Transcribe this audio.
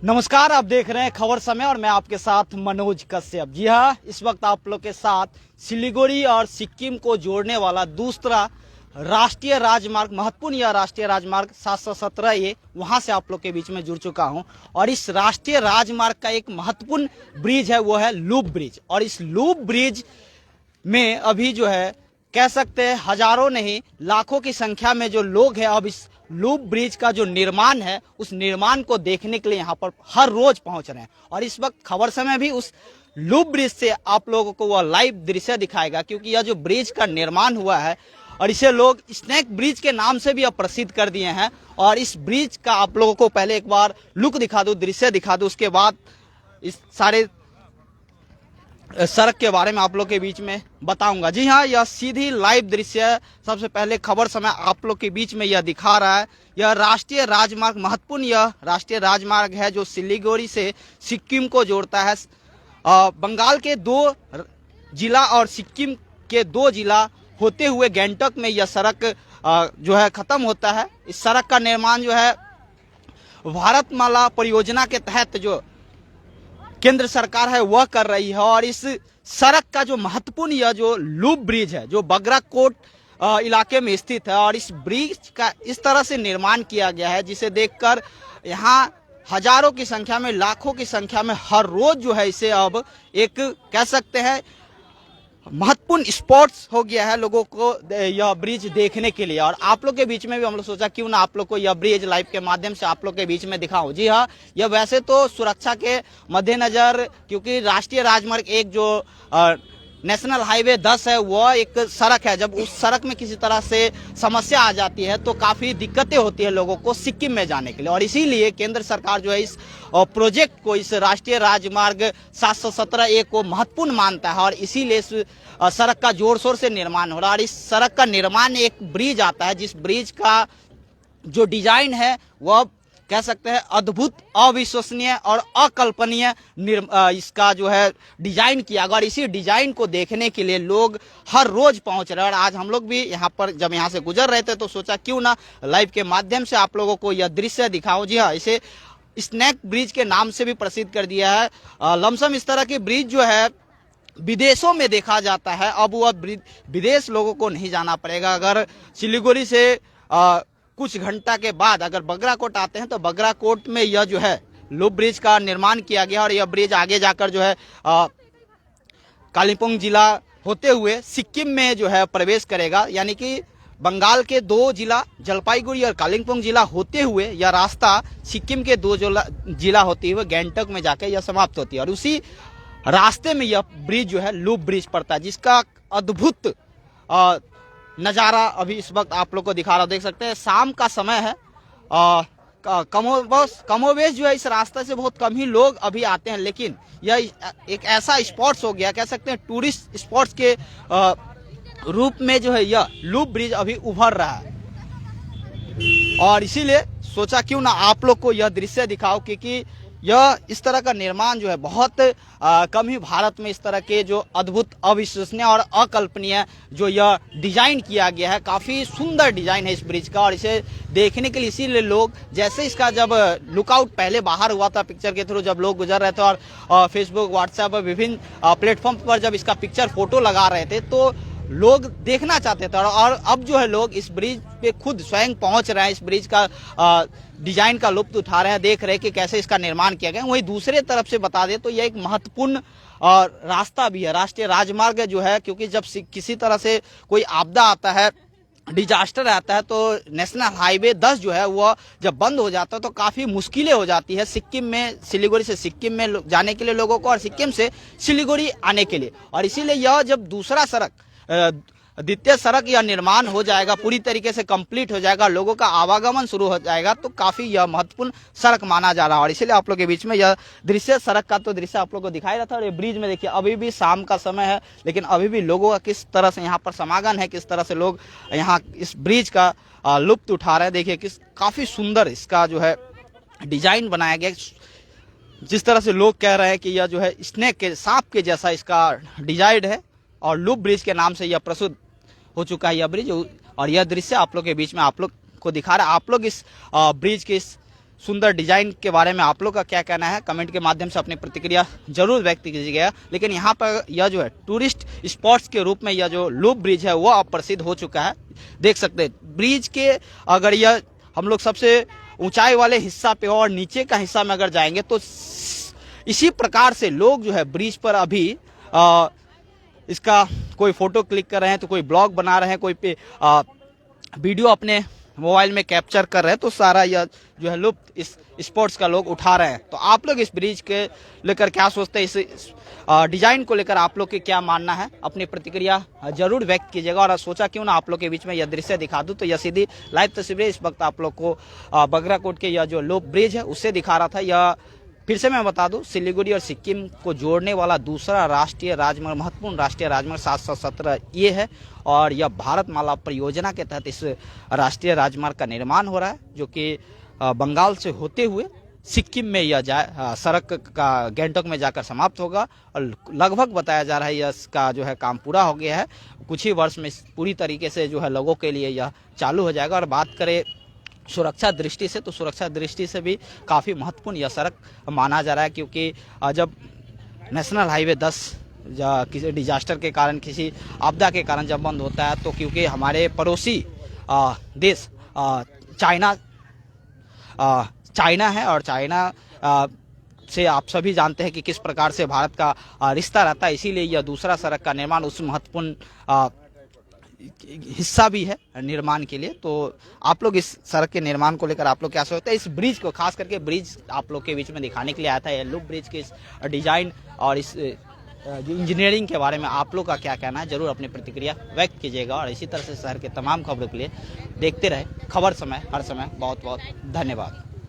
नमस्कार, आप देख रहे हैं खबर समय और मैं आपके साथ मनोज कश्यप। जी हाँ, इस वक्त आप लोग के साथ सिलीगुड़ी और सिक्किम को जोड़ने वाला दूसरा राष्ट्रीय राजमार्ग, महत्वपूर्ण यह राष्ट्रीय राजमार्ग 717 ये वहां से आप लोग के बीच में जुड़ चुका हूं। और इस राष्ट्रीय राजमार्ग का एक महत्वपूर्ण ब्रिज है, वो है लूप ब्रिज। और इस लूप ब्रिज में अभी जो है कह सकते हैं हजारों नहीं लाखों की संख्या में जो लोग हैं अब इस लूप ब्रिज का जो निर्माण है उस निर्माण को देखने के लिए यहाँ पर हर रोज पहुंच रहे हैं। और इस वक्त खबर समय भी उस लूप ब्रिज से आप लोगों को वह लाइव दृश्य दिखाएगा, क्योंकि यह जो ब्रिज का निर्माण हुआ है और इसे लोग स्नैक ब्रिज के नाम से भी अब प्रसिद्ध कर दिए हैं। और इस ब्रिज का आप लोगों को पहले एक बार लुक दिखा दूं, दृश्य दिखा दूं, उसके बाद इस सारे सड़क के बारे में आप लोग के बीच में बताऊंगा। जी हाँ, यह सीधी लाइव दृश्य सबसे पहले खबर समय आप लोग के बीच में यह दिखा रहा है। यह राष्ट्रीय राजमार्ग, महत्वपूर्ण यह राष्ट्रीय राजमार्ग है जो सिलीगुड़ी से सिक्किम को जोड़ता है। बंगाल के 2 जिला और सिक्किम के 2 जिला होते हुए गैंगटॉक में यह सड़क जो है खत्म होता है। इस सड़क का निर्माण जो है भारतमाला परियोजना के तहत जो केंद्र सरकार है वह कर रही है। और इस सड़क का जो महत्वपूर्ण यह जो लूप ब्रिज है जो बगराकोट इलाके में स्थित है, और इस ब्रिज का इस तरह से निर्माण किया गया है जिसे देखकर यहाँ हजारों की संख्या में, लाखों की संख्या में हर रोज जो है इसे अब एक कह सकते हैं महत्वपूर्ण स्पॉट्स हो गया है लोगों को यह ब्रिज देखने के लिए। और आप लोग के बीच में भी हम लोग सोचा क्यों ना आप लोग को यह ब्रिज लाइव के माध्यम से आप लोग के बीच में दिखाऊं। जी हाँ, यह वैसे तो सुरक्षा के मद्देनजर, क्योंकि राष्ट्रीय राजमार्ग एक जो नेशनल हाईवे 10 है वह एक सड़क है, जब उस सड़क में किसी तरह से समस्या आ जाती है तो काफी दिक्कतें होती है लोगों को सिक्किम में जाने के लिए। और इसीलिए केंद्र सरकार जो है इस प्रोजेक्ट को, इस राष्ट्रीय राजमार्ग 717A को महत्वपूर्ण मानता है और इसीलिए इस सड़क का जोर शोर से निर्माण हो रहा है। और इस सड़क का निर्माण एक ब्रिज आता है जिस ब्रिज का जो डिजाइन है वह कह सकते हैं अद्भुत, अविश्वसनीय और अकल्पनीय इसका जो है डिजाइन किया गया। और इसी डिजाइन को देखने के लिए लोग हर रोज पहुंच रहे हैं। और आज हम लोग भी यहाँ पर जब यहाँ से गुजर रहे थे तो सोचा क्यों ना लाइव के माध्यम से आप लोगों को यह दृश्य दिखाऊं। जी हाँ, इसे स्नैक ब्रिज के नाम से भी प्रसिद्ध कर दिया है। लमसम इस तरह की ब्रिज जो है विदेशों में देखा जाता है। अब वह विदेश लोगों को नहीं जाना पड़ेगा। अगर सिलीगुड़ी से कुछ घंटा के बाद अगर बगराकोट आते हैं तो बगराकोट में यह जो है लूप ब्रिज का निर्माण किया गया और यह ब्रिज आगे जाकर जो है कालिम्पोंग जिला होते हुए सिक्किम में जो है प्रवेश करेगा। यानी कि बंगाल के 2 जिला जलपाईगुड़ी और कालिम्पोंग जिला होते हुए यह रास्ता सिक्किम के 2 जिला होते हुए गैंगटॉक में जाकर यह समाप्त होती है। और उसी रास्ते में यह ब्रिज जो है लूप ब्रिज पड़ता है, जिसका अद्भुत नज़ारा अभी इस वक्त आप लोग को दिखा रहा, देख सकते हैं। शाम का समय है, कमोवेश जो है इस रास्ते से बहुत कम ही लोग अभी आते हैं, लेकिन यह एक ऐसा स्पॉट्स हो गया, कह सकते हैं टूरिस्ट स्पॉट्स के रूप में जो है यह लूप ब्रिज अभी उभर रहा है। और इसीलिए सोचा क्यों ना आप लोग को यह दृश्य दिखाओ, क्योंकि यह इस तरह का निर्माण जो है बहुत कम ही भारत में इस तरह के जो अद्भुत, अविश्वसनीय और अकल्पनीय जो यह डिजाइन किया गया है, काफी सुंदर डिजाइन है इस ब्रिज का। और इसे देखने के लिए इसीलिए लोग, जैसे इसका जब लुकआउट पहले बाहर हुआ था पिक्चर के थ्रू, जब लोग गुजर रहे थे और फेसबुक, व्हाट्सएप, विभिन्न प्लेटफॉर्म पर जब इसका पिक्चर फोटो लगा रहे थे तो लोग देखना चाहते थे। और अब जो है लोग इस ब्रिज पे खुद स्वयं पहुंच रहे हैं, इस ब्रिज का डिजाइन का लुत्फ उठा रहे हैं, देख रहे हैं कि कैसे इसका निर्माण किया गया। वहीं दूसरे तरफ से बता दें तो यह एक महत्वपूर्ण रास्ता भी है, राष्ट्रीय राजमार्ग जो है, क्योंकि जब किसी तरह से कोई आपदा आता है, डिजास्टर आता है, तो नेशनल हाईवे 10 जो है वह जब बंद हो जाता है तो काफी मुश्किलें हो जाती है सिक्किम में, सिलीगुड़ी से सिक्किम में जाने के लिए लोगों को और सिक्किम से सिलीगुड़ी आने के लिए। और इसीलिए यह जब दूसरा सड़क, द्वितीय सड़क या निर्माण हो जाएगा, पूरी तरीके से कंप्लीट हो जाएगा, लोगों का आवागमन शुरू हो जाएगा, तो काफी यह महत्वपूर्ण सड़क माना जा रहा है। और इसीलिए आप लोग के बीच में यह दृश्य, सड़क का तो दृश्य आप लोग को दिखाई रहा था। और ये ब्रिज में देखिए अभी भी शाम का समय है, लेकिन अभी भी लोगों का किस तरह से यहाँ पर समागम है, किस तरह से लोग यहाँ इस ब्रिज का लुत्फ उठा रहे हैं। देखिए किस काफी सुंदर इसका जो है डिजाइन बनाया गया, जिस तरह से लोग कह रहे हैं कि यह जो है स्नेक के, सांप के जैसा इसका डिजाइन है। और लूप ब्रिज के नाम से यह प्रसिद्ध हो चुका है यह ब्रिज। और यह दृश्य आप लोग के बीच में आप लोग को दिखा रहा है। आप लोग इस ब्रिज के इस सुंदर डिजाइन के बारे में आप लोग का क्या कहना है, कमेंट के माध्यम से अपनी प्रतिक्रिया जरूर व्यक्त कीजिएगा। लेकिन यहाँ पर यह जो है टूरिस्ट स्पॉट्स के रूप में यह जो लूप ब्रिज है वो अब प्रसिद्ध हो चुका है। देख सकते हैं ब्रिज के, अगर यह हम लोग सबसे ऊंचाई वाले हिस्सा पे और नीचे का हिस्सा में अगर जाएंगे तो इसी प्रकार से लोग जो है ब्रिज पर अभी इसका कोई फोटो क्लिक कर रहे हैं, तो कोई ब्लॉग बना रहे हैं, कोई पे वीडियो अपने मोबाइल में कैप्चर कर रहे हैं, तो सारा यह जो है लुप्त इस स्पोर्ट्स का लोग उठा रहे हैं। तो आप लोग इस ब्रिज के लेकर क्या सोचते हैं, इस डिजाइन को लेकर आप लोग के क्या मानना है, अपनी प्रतिक्रिया जरूर व्यक्त कीजिएगा। और सोचा क्यों ना आप लोग के बीच में यह दृश्य दिखा दूं, तो यह सीधी लाइव तस्वीरें इस वक्त आप लोग को बगराकोट के यह जो लुप्त ब्रिज है उससे दिखा रहा था। यह फिर से मैं बता दूं, सिलीगुड़ी और सिक्किम को जोड़ने वाला दूसरा राष्ट्रीय राजमार्ग, महत्वपूर्ण राष्ट्रीय राजमार्ग 717 ये है। और यह भारतमाला परियोजना के तहत इस राष्ट्रीय राजमार्ग का निर्माण हो रहा है, जो कि बंगाल से होते हुए सिक्किम में यह सड़क का गैंगटॉक में जाकर समाप्त होगा। और लगभग बताया जा रहा है इसका जो है काम पूरा हो गया है, कुछ ही वर्ष में पूरी तरीके से जो है लोगों के लिए यह चालू हो जाएगा। और बात करें सुरक्षा दृष्टि से, तो सुरक्षा दृष्टि से भी काफ़ी महत्वपूर्ण यह सड़क माना जा रहा है, क्योंकि जब नेशनल हाईवे 10 किसी डिजास्टर के कारण, किसी आपदा के कारण जब बंद होता है, तो क्योंकि हमारे पड़ोसी देश चाइना है, और चाइना से आप सभी जानते हैं कि किस प्रकार से भारत का रिश्ता रहता है, इसीलिए यह दूसरा सड़क का निर्माण उस महत्वपूर्ण हिस्सा भी है निर्माण के लिए। तो आप लोग इस सड़क के निर्माण को लेकर आप लोग क्या सोचते हैं, इस ब्रिज को, खास करके ब्रिज आप लोग के बीच में दिखाने के लिए आया था, ये लूप ब्रिज के इस डिजाइन और इस जो इंजीनियरिंग के बारे में आप लोग का क्या कहना है, जरूर अपनी प्रतिक्रिया व्यक्त कीजिएगा। और इसी तरह से शहर के तमाम खबरों के लिए देखते रहे खबर समय, हर समय। बहुत बहुत धन्यवाद।